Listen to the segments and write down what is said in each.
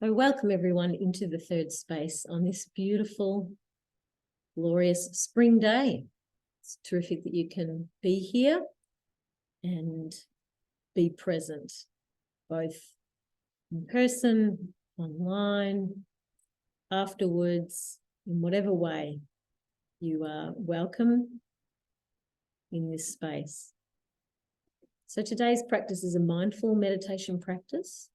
So welcome everyone into the third space on this beautiful, glorious spring day. It's terrific that you can be here and be present, both in person, online, afterwards, in whatever way you are welcome in this space. So today's practice is a mindful meditation practice.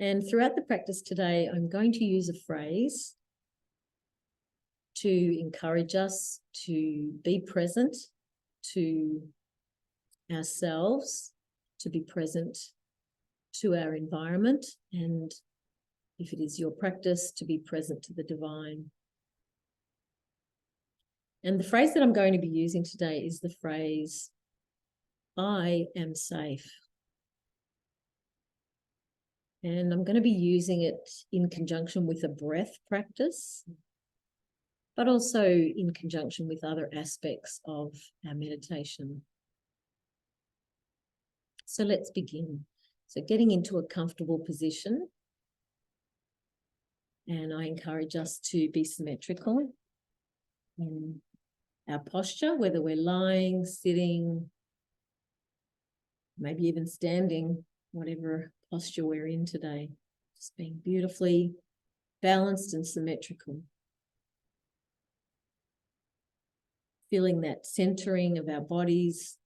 And throughout the practice today, I'm going to use a phrase to encourage us to be present to ourselves, to be present to our environment, and if it is your practice, to be present to the divine. And the phrase that I'm going to be using today is the phrase, I am safe. And I'm going to be using it in conjunction with a breath practice, but also in conjunction with other aspects of our meditation. So let's begin. So getting into a comfortable position, and I encourage us to be symmetrical in our posture, whether we're lying, sitting, maybe even standing, whatever posture we're in today, just being beautifully balanced and symmetrical. Feeling that centering of our bodies,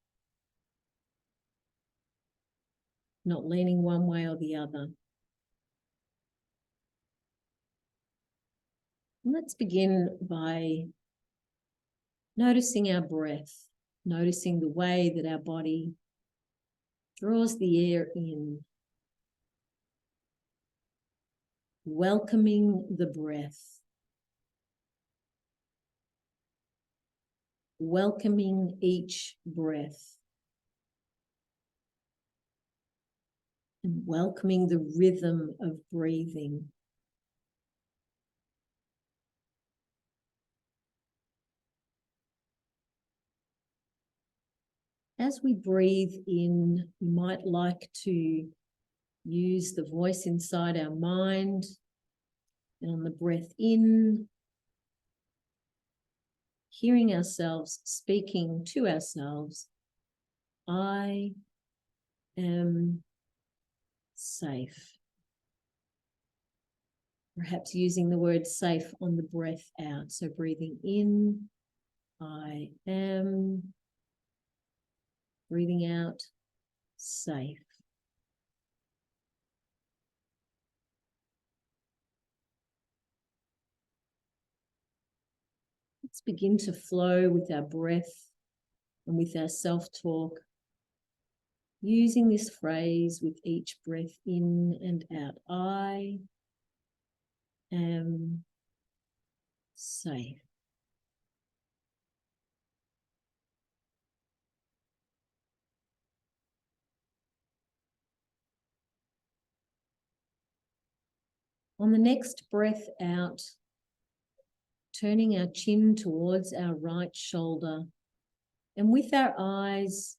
not leaning one way or the other. And let's begin by noticing our breath, noticing the way that our body draws the air in, welcoming the breath, welcoming each breath, and welcoming the rhythm of breathing. As we breathe in, you might like to use the voice inside our mind, and on the breath in, hearing ourselves speaking to ourselves, I am safe. Perhaps using the word safe on the breath out. So breathing in, I am. Breathing out, safe. Let's begin to flow with our breath and with our self-talk, using this phrase with each breath in and out. I am safe. On the next breath out, turning our chin towards our right shoulder, and with our eyes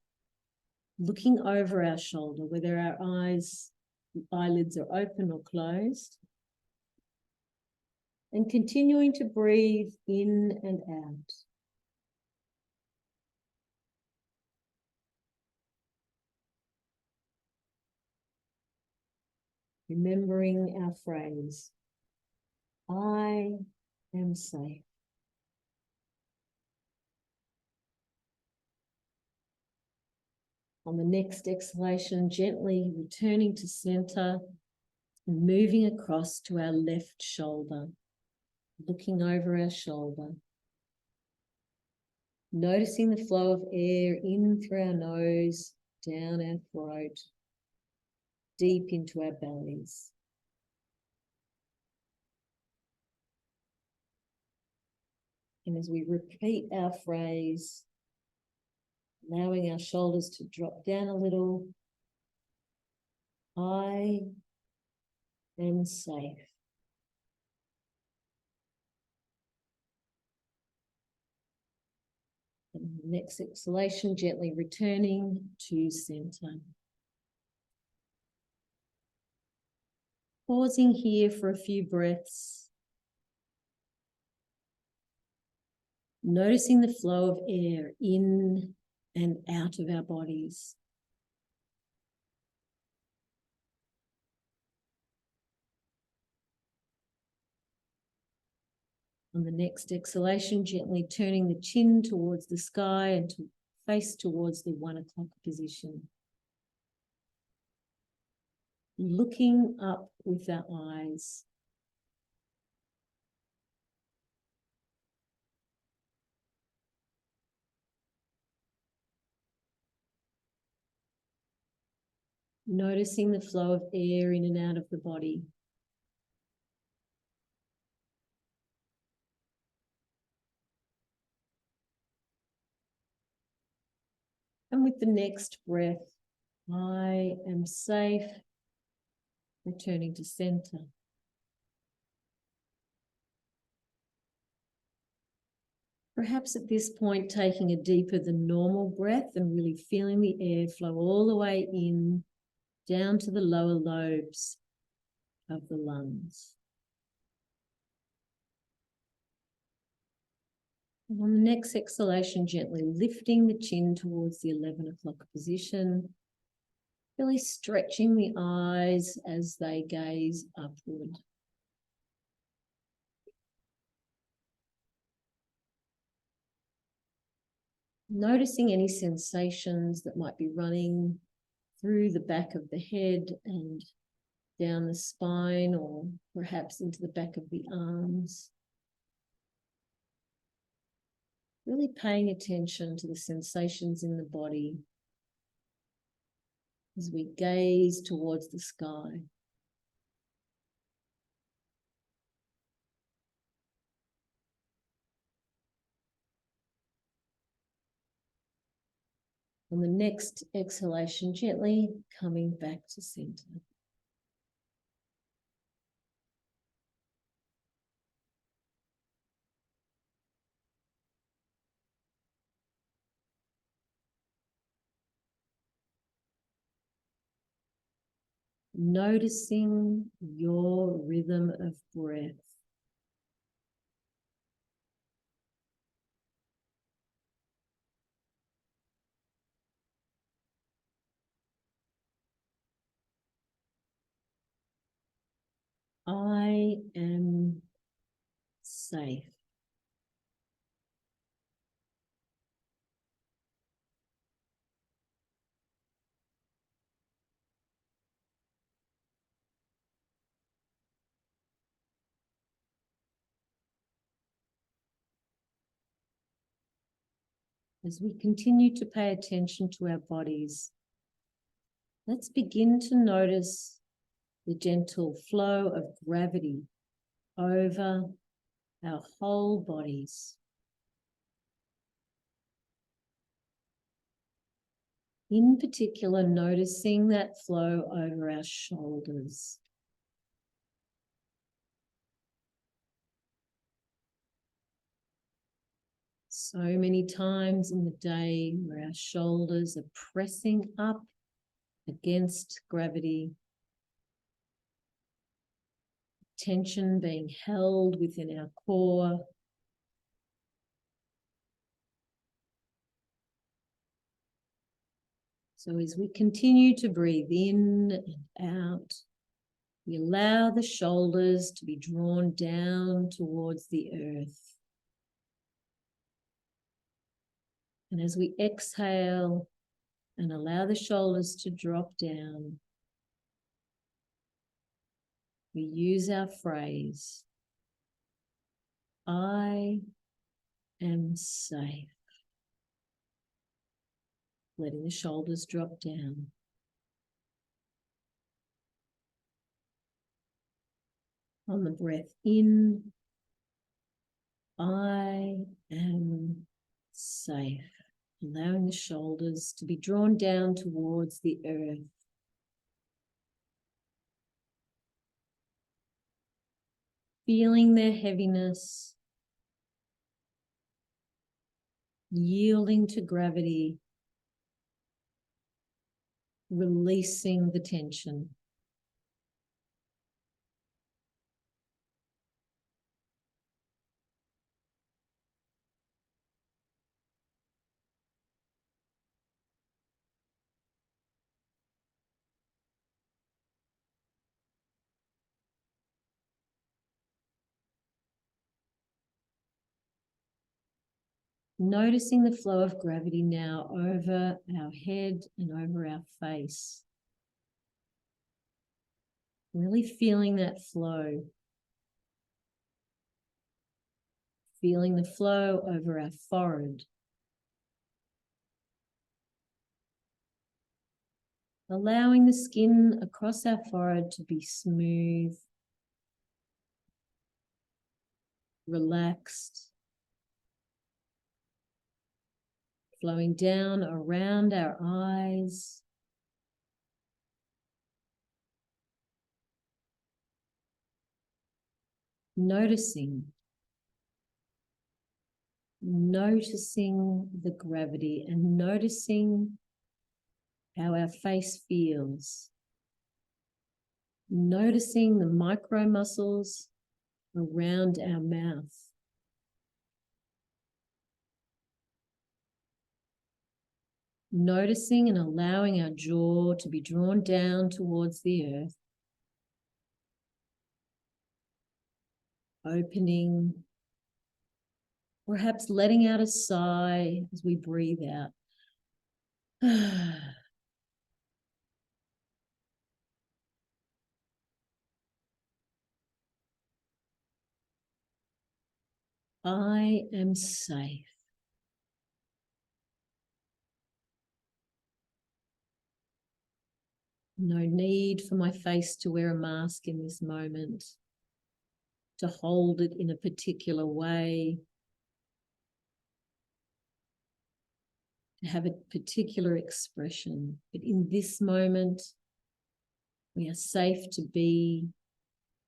looking over our shoulder, whether our eyelids are open or closed, and continuing to breathe in and out. Remembering our phrase, I am safe. On the next exhalation, gently returning to center and moving across to our left shoulder, looking over our shoulder. Noticing the flow of air in through our nose, down our throat, deep into our bellies. And as we repeat our phrase, allowing our shoulders to drop down a little, I am safe. And the next exhalation, gently returning to center. Pausing here for a few breaths. Noticing the flow of air in and out of our bodies. On the next exhalation, gently turning the chin towards the sky and to face towards the 1 o'clock position. Looking up with our eyes. Noticing the flow of air in and out of the body. And with the next breath, I am safe, returning to center. Perhaps at this point, taking a deeper than normal breath and really feeling the air flow all the way in, down to the lower lobes of the lungs. And on the next exhalation, gently lifting the chin towards the 11 o'clock position, really stretching the eyes as they gaze upward. Noticing any sensations that might be running through the back of the head and down the spine, or perhaps into the back of the arms. Really paying attention to the sensations in the body as we gaze towards the sky. On the next exhalation, gently coming back to center. Noticing your rhythm of breath. I am safe. As we continue to pay attention to our bodies, let's begin to notice the gentle flow of gravity over our whole bodies. In particular, noticing that flow over our shoulders. So many times in the day where our shoulders are pressing up against gravity, tension being held within our core. So as we continue to breathe in and out, we allow the shoulders to be drawn down towards the earth. And as we exhale and allow the shoulders to drop down, we use our phrase, I am safe. Letting the shoulders drop down. On the breath in, I am safe. Allowing the shoulders to be drawn down towards the earth. Feeling their heaviness, yielding to gravity, releasing the tension. Noticing the flow of gravity now over our head and over our face. Really feeling that flow. Feeling the flow over our forehead. Allowing the skin across our forehead to be smooth, relaxed, flowing down around our eyes, noticing the gravity and noticing how our face feels, noticing the micro muscles around our mouth. Noticing and allowing our jaw to be drawn down towards the earth. Opening, perhaps letting out a sigh as we breathe out. I am safe. No need for my face to wear a mask in this moment, to hold it in a particular way, to have a particular expression. But in this moment, we are safe to be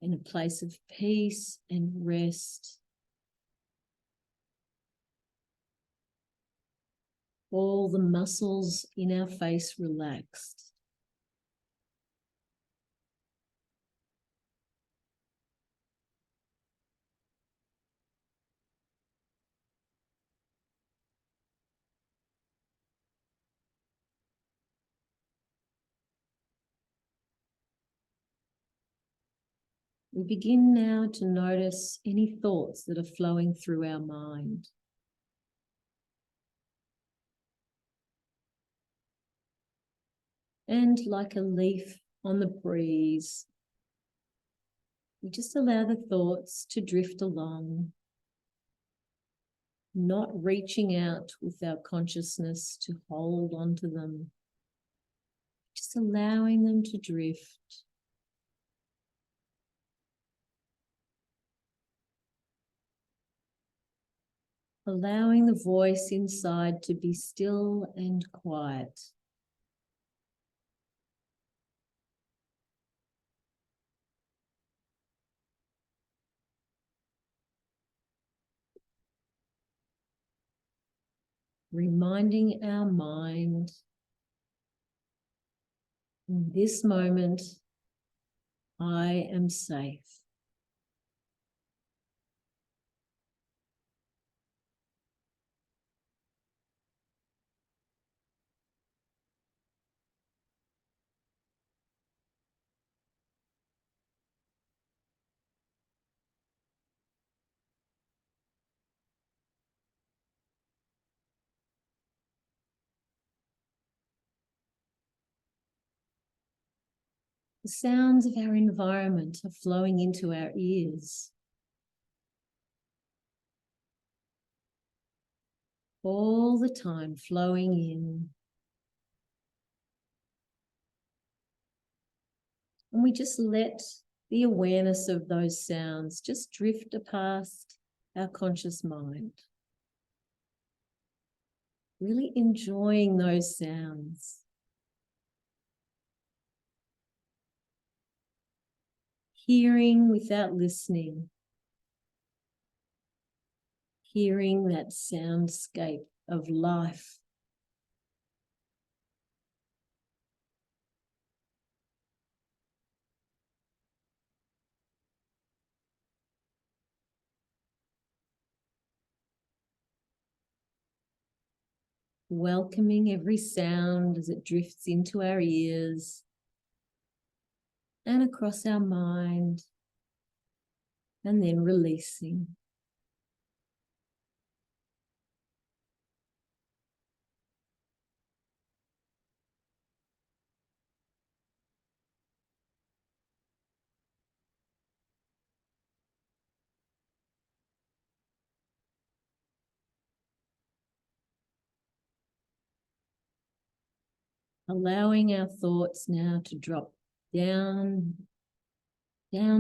in a place of peace and rest. All the muscles in our face relaxed. We begin now to notice any thoughts that are flowing through our mind. And like a leaf on the breeze, we just allow the thoughts to drift along, not reaching out with our consciousness to hold on to them, just allowing them to drift. Allowing the voice inside to be still and quiet. Reminding our mind, in this moment, I am safe. The sounds of our environment are flowing into our ears. All the time flowing in. And we just let the awareness of those sounds just drift past our conscious mind. Really enjoying those sounds. Hearing without listening. Hearing that soundscape of life. Welcoming every sound as it drifts into our ears and across our mind, and then releasing. allowing our thoughts now to drop down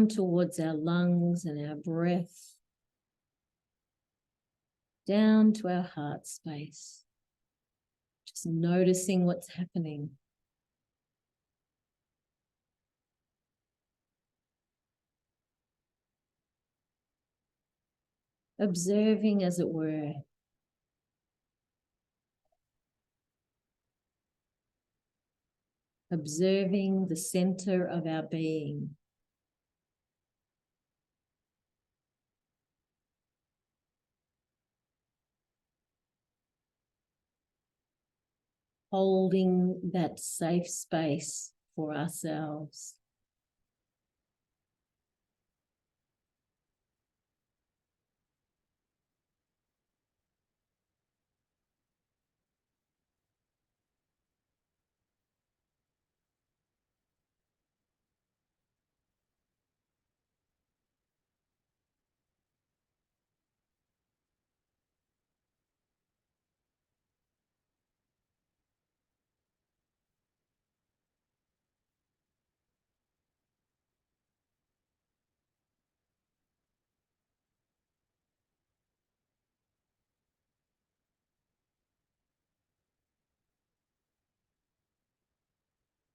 towards our lungs and our breath, down to our heart space. Just noticing what's happening. Observing, as it were. Observing the center of our being. Holding that safe space for ourselves.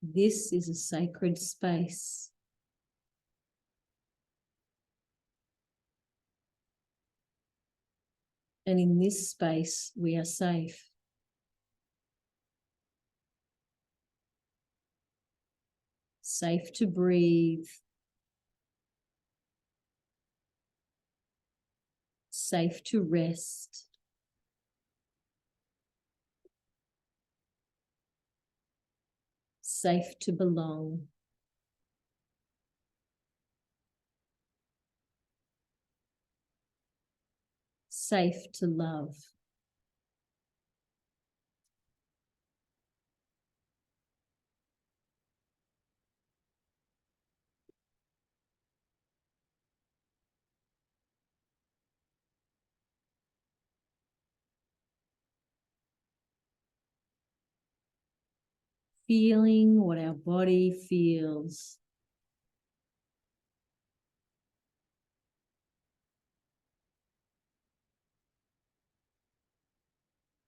This is a sacred space. And in this space, we are safe. Safe to breathe. Safe to rest. Safe to belong. Safe to love. Feeling what our body feels.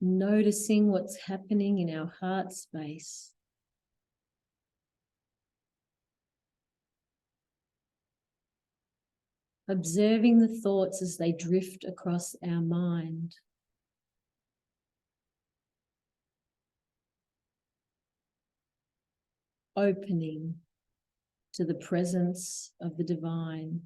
Noticing what's happening in our heart space. Observing the thoughts as they drift across our mind. Opening to the presence of the divine.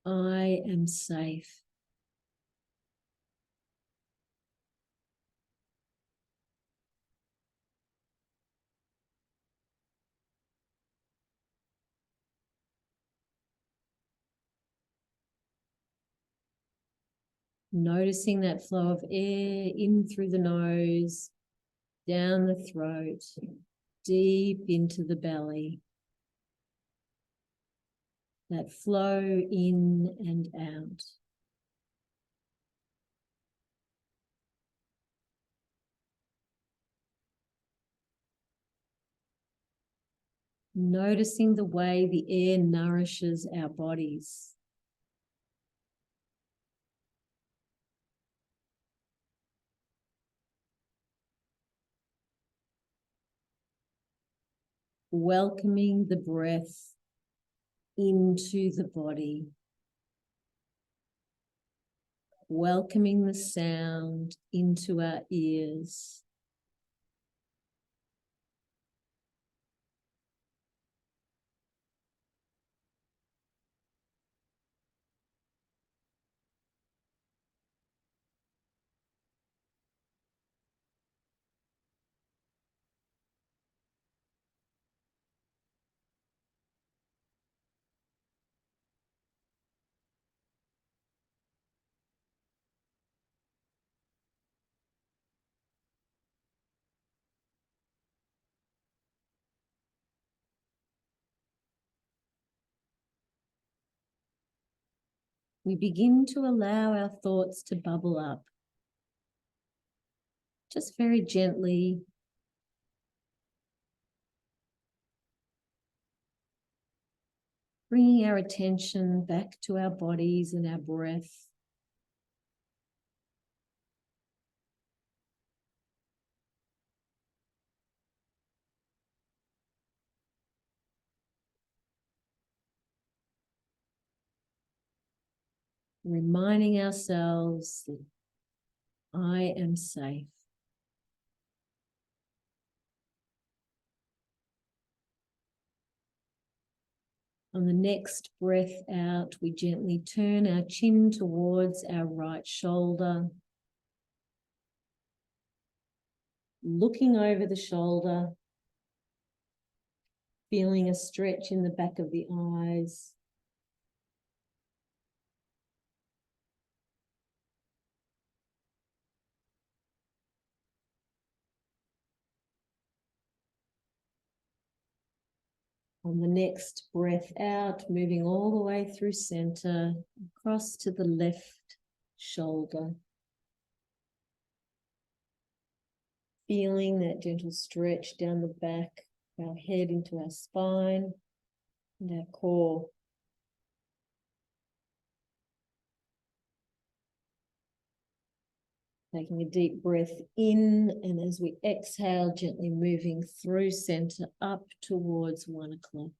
I am safe. Noticing that flow of air in through the nose, down the throat, deep into the belly. That flow in and out. Noticing the way the air nourishes our bodies. Welcoming the breath into the body. Welcoming the sound into our ears. we begin to allow our thoughts to bubble up. Just very gently. Bringing our attention back to our bodies and our breath. Reminding ourselves that I am safe. On the next breath out, we gently turn our chin towards our right shoulder. Looking over the shoulder, feeling a stretch in the back of the eyes. On the next breath out, moving all the way through center, across to the left shoulder. Feeling that gentle stretch down the back of our head into our spine and our core. Taking a deep breath in, and as we exhale, gently moving through center up towards 1 o'clock.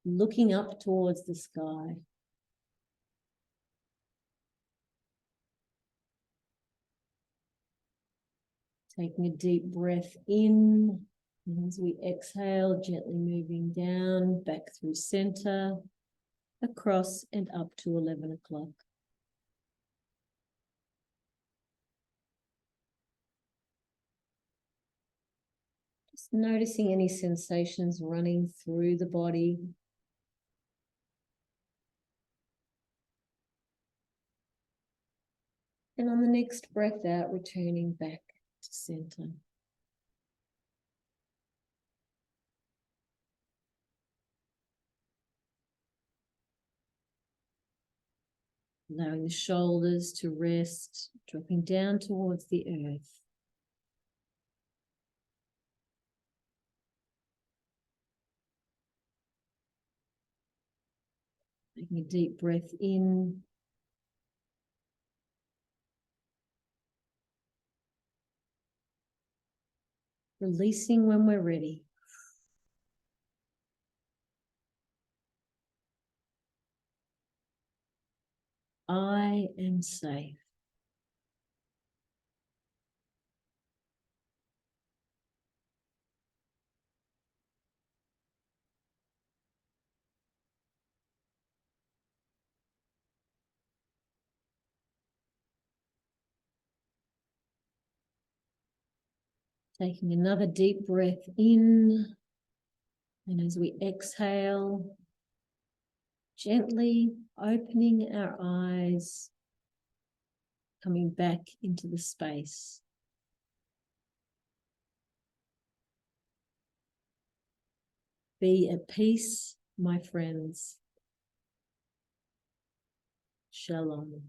Looking up towards the sky. Taking a deep breath in, and as we exhale, gently moving down, back through center, across and up to 11 o'clock. Just noticing any sensations running through the body. And on the next breath out, returning back to center. Allowing the shoulders to rest, dropping down towards the earth. Taking a deep breath in. Releasing when we're ready. I am safe. Taking another deep breath in, and as we exhale, gently opening our eyes, coming back into the space. Be at peace, my friends. Shalom.